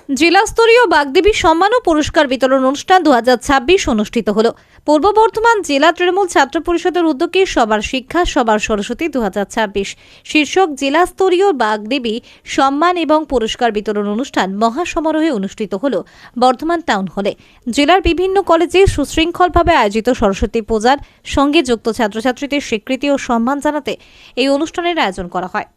জেলাস্তরীয় বাগদেবী সম্মান ও পুরস্কার বিতরণ অনুষ্ঠান 2026 অনুষ্ঠিত হলো। পূর্ব বর্ধমান জেলা তৃণমূল ছাত্র পরিষদের উদ্যোগে সবার শিক্ষা সবার সরস্বতী 2026 শীর্ষক জেলাস্তরীয় বাগদেবী সম্মান এবং পুরস্কার বিতরণ অনুষ্ঠান মহাসমারোহে অনুষ্ঠিত হলো বর্ধমান টাউন হলে। জেলার বিভিন্ন কলেজে সুশৃঙ্খলভাবে আয়োজিত সরস্বতী পূজার সঙ্গে যুক্ত ছাত্রছাত্রীদের স্বীকৃতি ও সম্মান জানাতে এই অনুষ্ঠানের আয়োজন করা হয়।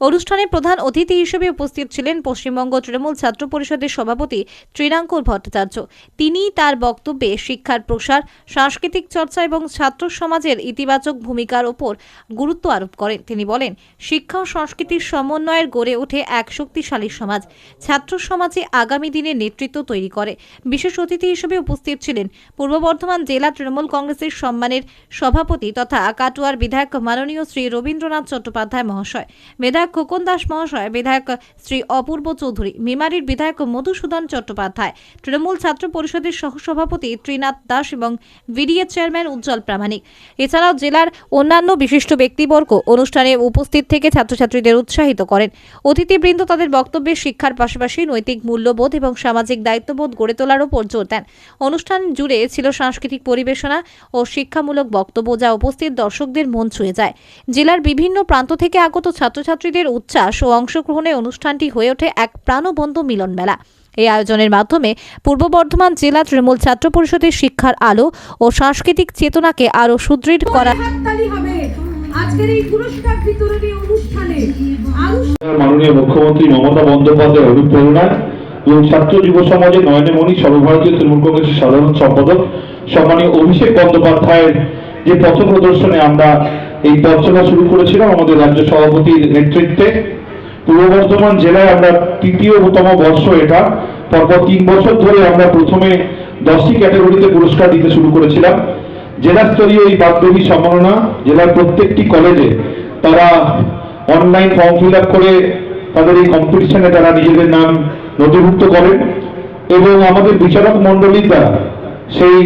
অনুষ্ঠানে প্রধান অতিথি হিসেবে উপস্থিত ছিলেন পশ্চিমবঙ্গ তৃণমূল ছাত্র পরিষদের সভাপতি তৃণাঙ্কুর ভট্টাচার্য। তিনি তার বক্তব্যে শিক্ষার প্রসার, সাংস্কৃতিক চর্চা এবং ছাত্র সমাজের ইতিবাচক ভূমিকার উপর গুরুত্ব আরোপ করেন। তিনি বলেন, শিক্ষা ও সংস্কৃতির সমন্বয়ের গড়ে ওঠে এক শক্তিশালী সমাজ। ছাত্র সমাজে আগামী দিনে নেতৃত্ব তৈরি করে। বিশেষ অতিথি হিসেবে উপস্থিত ছিলেন পূর্ব বর্ধমান জেলা তৃণমূল কংগ্রেসের সম্মানের সভাপতি তথা কাটোয়ার বিধায়ক মাননীয় শ্রী রবীন্দ্রনাথ চট্টোপাধ্যায় মহাশয়, বিধায়ক খোকন দাস মহাশয়, বিধায়ক শ্রী অপূর্ব চৌধুরী, মেমারির বিধায়ক মধুসূদন চট্টোপাধ্যায়, তৃণমূল ছাত্র পরিষদের সহসভাপতি ত্রিনাথ দাস এবং ভিডিএ চেয়ারম্যান উজ্জ্বল প্রামাণিক। এছাড়াও জেলার অন্যান্য বিশিষ্ট ব্যক্তিবর্গ অনুষ্ঠানে উপস্থিত থেকে ছাত্রছাত্রীদের উৎসাহিত করেন। অতিথিবৃন্দ তাদের বক্তব্যে শিক্ষার পাশাপাশি নৈতিক মূল্যবোধ এবং সামাজিক দায়িত্ববোধ গড়ে তোলার উপর জোর দেন। অনুষ্ঠান জুড়ে ছিল সাংস্কৃতিক পরিবেশনা ও শিক্ষামূলক বক্তব্য, যা উপস্থিত দর্শকদের মন ছুঁয়ে যায়। জেলার বিভিন্ন প্রান্ত থেকে আগত ছাত্রছাত্রীদের উচ্ছ্বাস ও অংশগ্রহণে অনুষ্ঠানটি হয়ে ওঠে এক প্রাণবন্ত মিলন মেলা। এই আয়োজনের মাধ্যমে পূর্ব বর্ধমান জেলা তৃণমূল ছাত্র পরিষদের শিক্ষার আলো ও সাংস্কৃতিক চেতনাকে আরো সুদৃঢ় করা। মাননীয় মুখ্যমন্ত্রী মমতা বন্দ্যোপাধ্যায় অনুপ্রেরণায় এবং ছাত্র যুব সমাজের নয়নমণি সর্বভারতীয় তৃণমূল কংগ্রেসের সাধারণ সম্পাদক সম্মানীয় অভিষেক বন্দ্যোপাধ্যায়ের যে পথ প্রদর্শনে আমরা এই পথচলা শুরু করেছিলাম আমাদের রাজ্য সভাপতির নেতৃত্বে। পূর্ব বর্ধমান জেলায় আমরা তৃতীয়তম বর্ষ এটা। পরপর 3 বছর ধরে আমরা প্রথমে 10টি ক্যাটাগরিতে পুরস্কার দিতে শুরু করেছিলাম। জেলা স্তরীয় এই বাগদেবী সম্মাননা জেলার প্রত্যেকটি কলেজে তারা অনলাইন ফর্ম ফিল আপ করে তাদের এই কম্পিটিশনে তারা নিজেদের নাম নথিভুক্ত করেন এবং আমাদের বিচারক মণ্ডলীর দ্বারা সেই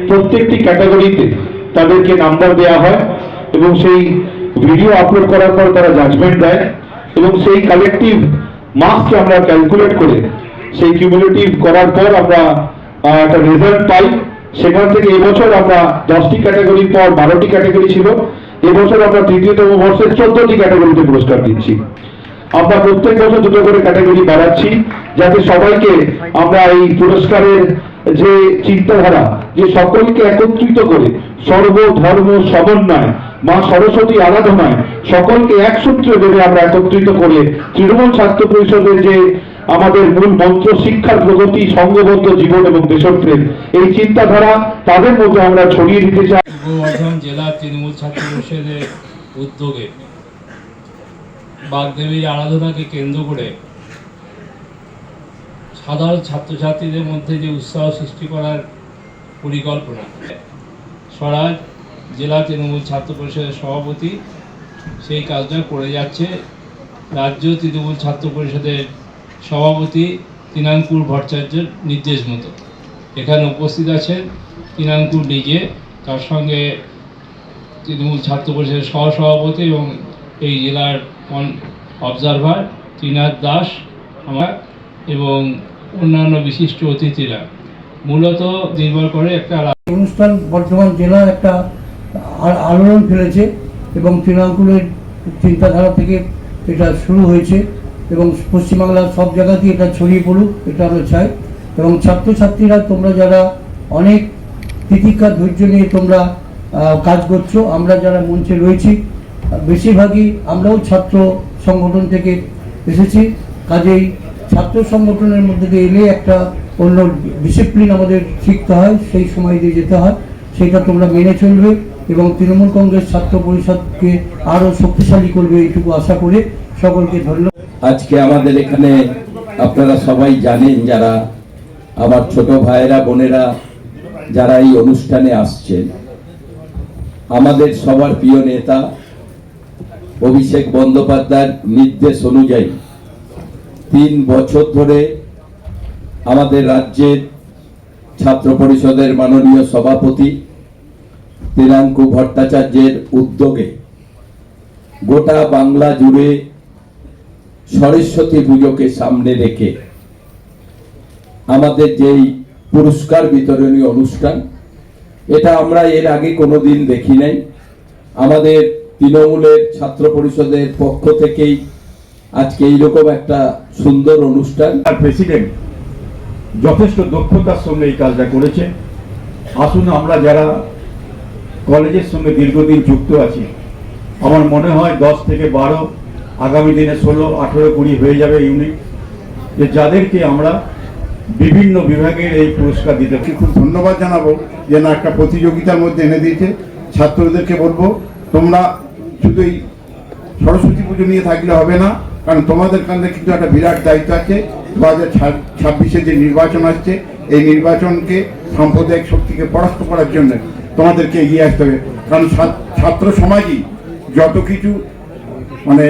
প্রত্যেকটি ক্যাটাগরিতে তাদেরকে নাম্বার দেওয়া হয় এবং সেই ভিডিও আপলোড করার পর তারা জাজমেন্ট দেয় এবং সেই কালেকটিভ মার্কসকে আমরা ক্যালকুলেট করে সেই কিউমুলেটিভ করার পর আমরা একটা রেজাল্ট পাই। সেখান থেকে এবছর আমরা 10টি ক্যাটাগরির পর 12টি ক্যাটাগরি ছিল। এবছর আমরা তৃতীয়তম বর্ষের 14টি ক্যাটাগরিতে পুরস্কার দিচ্ছি। আমরা প্রত্যেক বছর দুটো করে ক্যাটাগরি বাড়াচ্ছি যাতে সবাইকে আমরা এই পুরস্কারের যে চিন্তাধারা, যে সকলকে একত্রিত করে সর্বধর্ম সমন্বয় মা সরস্বতী আরাধনায় সকলকে এক সূত্রে ধরে আমরা একত্রিত করে তৃণমূল ছাত্র পরিষদের যে আমাদের মূল মন্ত্র শিক্ষার প্রগতি, সংঘবদ্ধ জীবন এবং দেশপ্রেম, এই চিন্তাধারা তাদের মধ্যে আমরা ছড়িয়ে দিতে চাই। বর্ধমান জেলা তৃণমূল ছাত্র পরিষদের উদ্যোগে বাগদেবীর আরাধনাকে কেন্দ্র করে সাধারণ ছাত্রছাত্রীদের মধ্যে যে উৎসাহ সৃষ্টি করার পরিকল্পনা, স্বরাজ জেলা তৃণমূল ছাত্র পরিষদের সভাপতি সেই কাজটা করে যাচ্ছে। রাজ্য তৃণমূল ছাত্র পরিষদের সভাপতি তৃণাঙ্কুর ভট্টাচার্যের নির্দেশ মতো এখানে উপস্থিত আছেন তৃণাঙ্কুর নিজে, তার সঙ্গে তৃণমূল ছাত্র পরিষদের সহসভাপতি এবং এই জেলার অবজারভার ত্রিনাথ দাস আমার এবং অন্যান্য বিশিষ্ট অতিথিরা। মূলত নির্ভর করে একটা অনুষ্ঠান বর্ধমান জেলা একটা আলোড়ন ফেলেছে এবং তৃণাঙ্কুরের চিন্তাধারা থেকে এটা শুরু হয়েছে এবং পশ্চিমবাংলার সব জায়গাতেই এটা ছড়িয়ে পড়ুক, এটা আমরা চাই। এবং ছাত্রছাত্রীরা তোমরা যারা অনেক তিতিক্ষা ধৈর্য নিয়ে তোমরা কাজ করছো, আমরা যারা মঞ্চে রয়েছি বেশিরভাগই আমরাও ছাত্র সংগঠন থেকে এসেছি। কাজেই ছাত্র সংগঠনের মধ্যে দিয়ে এলে একটা অন্য ডিসিপ্লিন আমাদের শিখতে হয়, সেই সময় দিয়ে যেতে হয়, সেটা তোমরা মেনে চলবে এবং তৃণমূল কংগ্রেস ছাত্র পরিষদকে আরও শক্তিশালী করবে এইটুকু আশা করে সকলকে ধন্যবাদ। আজকে আমাদের এখানে আপনারা সবাই জানেন, যারা আমার ছোট ভাইয়েরা বোনেরা যারা এই অনুষ্ঠানে আসছেন, আমাদের সবার প্রিয় নেতা অভিষেক বন্দ্যোপাধ্যায়ের নির্দেশ অনুযায়ী 3 বছর ধরে আমাদের রাজ্যের ছাত্র পরিষদের মাননীয় সভাপতি তৃণাঙ্কুর ভট্টাচার্যের উদ্যোগে গোটা বাংলা জুড়ে সরস্বতী পুজোকে সামনে রেখে আমাদের যেই পুরস্কার বিতরণী অনুষ্ঠান, এটা আমরা এর আগে কোনোদিন দেখি নাই। আমাদের তৃণমূলের ছাত্র পরিষদের পক্ষ থেকেই আজকে এইরকম একটা সুন্দর অনুষ্ঠান। আর প্রেসিডেন্ট যথেষ্ট দক্ষতার সঙ্গে এই কাজটা করেছে। আসুন আমরা যারা কলেজের সঙ্গে দীর্ঘদিন যুক্ত আছি, আমার মনে হয় 10 থেকে 12, আগামী দিনে 16, 18, 20 হয়ে যাবে ইউনিট, যে যাদেরকে আমরা বিভিন্ন বিভাগের এই পুরস্কার দিতে পারি। খুব ধন্যবাদ জানাবো যে না একটা প্রতিযোগিতার মধ্যে এনে দিয়েছে। ছাত্রদেরকে বলবো তোমরা শুধু এই সরস্বতী পুজো নিয়ে থাকলে হবে না, কারণ তোমাদের কাছে কিন্তু একটা বিরাট দায়িত্ব আছে। 2026-এ যে নির্বাচন আসছে, এই নির্বাচনকে সাম্প্রদায়িক শক্তিকে পরাস্ত করার জন্য তোমাদেরকে এগিয়ে আসতে হবে। কারণ ছাত্র সমাজই যত কিছু মানে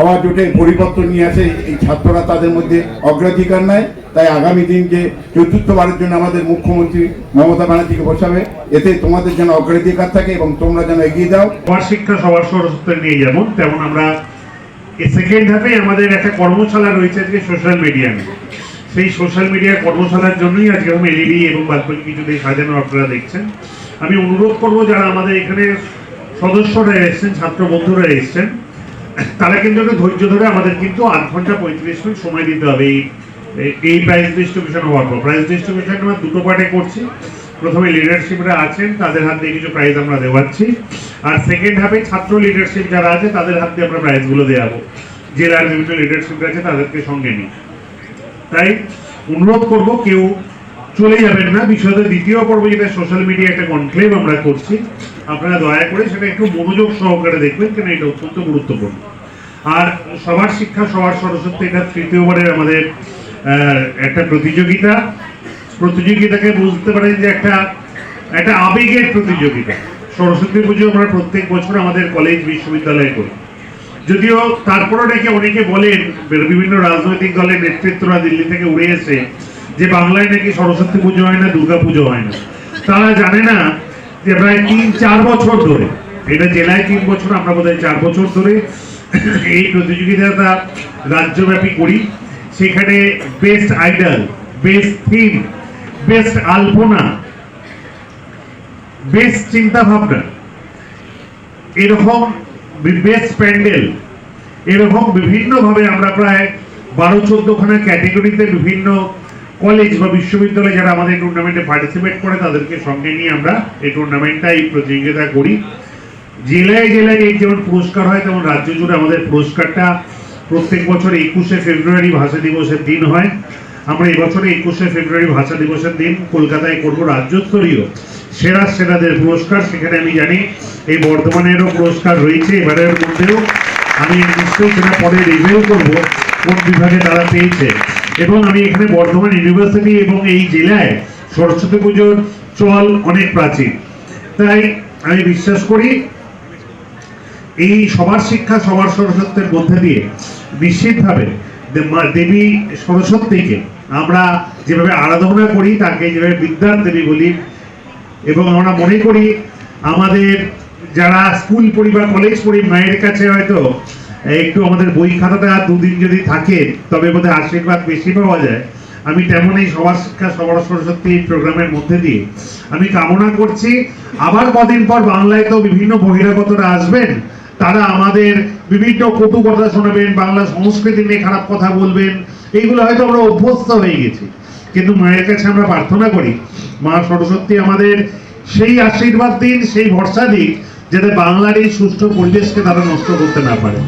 আওয়াজ ওঠে, পরিবর্তন নিয়ে আসে, এই ছাত্ররা তাদের মধ্যে অগ্রাধিকার নেয়। তাই আগামী দিন যে চতুর্থবারের জন্য আমাদের মুখ্যমন্ত্রী মমতা ব্যানার্জিকে বসাবে, এতে তোমাদের যেন অগ্রাধিকার থাকে এবং তোমরা যেন এগিয়ে যাও। সবার শিক্ষা সবার সরস্বতী নিয়ে যেমন, তেমন আমরা এই সেকেন্ড হাফে আমাদের একটা কর্মশালা রয়েছে আজকে সোশ্যাল মিডিয়া নিয়ে। সেই সোশ্যাল মিডিয়ার কর্মশালার জন্যই আজকে আমি এলইডি এবং বাকি কিছু দিয়ে সাজানো আপনারা দেখছেন। আমি অনুরোধ করবো যারা আমাদের এখানে সদস্যরা এসছেন, ছাত্র বন্ধুরা এসছেন, তারা কিন্তু একটু ধৈর্য ধরে আমাদের কিন্তু 8 ঘন্টা 35 মিনিট সময় দিতে হবে এই প্রাইজ ডিস্ট্রিবিউশন হওয়ার পর। প্রাইজ ডিস্ট্রিবিউশন আমরা দুটো পার্টে করছি। প্রথমে লিডারশিপরা আছেন, তাদের হাত দিয়ে কিছু প্রাইজ আমরা দেওয়াচ্ছি, আর সেকেন্ড হাফে ছাত্র লিডারশিপ যারা আছে তাদের হাত দিয়ে আমরা প্রাইজগুলো দেওয়াবো। জেলার বিভিন্ন লিডারশিপ আছে তাদেরকে সঙ্গে নিই। তাই অনুরোধ করব কেউ চলে যাবেন না। বিষয়টা দ্বিতীয় পর্ব, যেটা সোশ্যাল মিডিয়া একটা কনক্লেভ আমরা করছি, আপনারা দয়া করে সেটা একটু মনোযোগ সহকারে দেখবেন, কেন এটা অত্যন্ত গুরুত্বপূর্ণ। আর সবার শিক্ষা সবার সরস্বতী, এটা তৃতীয়বারের আমাদের একটা প্রতিযোগিতাকে বুঝতে পারেন যে একটা আবেগের প্রতিযোগিতা। সরস্বতী পুজো আমরা প্রত্যেক বছর আমাদের কলেজ বিশ্ববিদ্যালয়ে করি, যদিও তারপরে নাকি অনেকে বলেন, বিভিন্ন রাজনৈতিক দলের নেতৃত্বরা দিল্লি থেকে উড়ে এসে, যে বাংলায় নাকি সরস্বতী পুজো হয় না, দুর্গা পুজো হয় না। তারা জানে না যে প্রায় 3-4 বছর ধরে, এটা জেলায় 3 বছর, আমরা বোধহয় 4 বছর ধরে এই প্রতিযোগিতাটা রাজ্যব্যাপী করি। সেখানে best idol, best theme, best আলপনা, বেস্ট চিন্তা ভাবনা, এরকম বেস্ট প্যান্ডেল, এরকম বিভিন্নভাবে আমরা প্রায় 12-14খানা ক্যাটেগরিতে বিভিন্ন কলেজ বা বিশ্ববিদ্যালয় যারা আমাদের টুর্নামেন্টে পার্টিসিপেট করে তাদেরকে সঙ্গে নিয়ে আমরা এই টুর্নামেন্টটা, এই প্রতিযোগিতা করি। জেলায় জেলায় এই যেমন পুরস্কার হয়, তেমন রাজ্য জুড়ে আমাদের পুরস্কারটা প্রত্যেক বছর 21শে ফেব্রুয়ারি ভাষা দিবসের দিন হয়। আমরা এবছরে 21শে ফেব্রুয়ারি ভাষা দিবসের দিন কলকাতায় করবো রাজ্যস্তরীয় সেরাদের পুরস্কার। সেখানে আমি জানি এই বর্ধমানেরও পুরস্কার রয়েছে এবারের মধ্যেও। আমি নিশ্চয়ই সেটা পরে রিভিউ করবো কোন বিভাগে তারা পেয়েছে। এবং আমি এখানে বর্ধমান ইউনিভার্সিটি এবং এই জেলায় সরস্বতী পুজোর চল অনেক প্রাচীন, তাই আমি বিশ্বাস করি এই সবার শিক্ষা সবার সরস্বতীর মধ্যে দিয়ে নিশ্চিতভাবে দেবী সরস্বতীকে আমরা যেভাবে আরাধনা করি, তাকে যেভাবে বিদ্যার দেবী বলি, এবং আমরা মনে করি আমাদের যারা স্কুল পড়ি বা কলেজ পড়ি, মায়ের কাছে হয়তো একটু আমাদের বই খাতাটা 2 দিন যদি থাকে তবে বোধহয় আশীর্বাদ বেশি পাওয়া যায়। আমি তেমন এই সবার শিক্ষা সবার সরস্বতী প্রোগ্রামের মধ্যে দিয়ে আমি কামনা করছি আবার কদিন পর বাংলায় তো বিভিন্ন বহিরাগতরা আসবেন, তারা আমাদের বিভিন্ন কটু কথা শোনাবেন, বাংলা সংস্কৃতি নিয়ে খারাপ কথা বলবেন। এইগুলো হয়তো আমরা অভ্যস্ত হয়ে গেছি, কিন্তু মায়ের কাছে আমরা প্রার্থনা করি মা সরস্বতী আমাদের সেই আশীর্বাদ দিন, সেই ভরসা দিক, যাতে বাংলার এই সুষ্ঠু পরিবেশকে তারা নষ্ট করতে না পারে।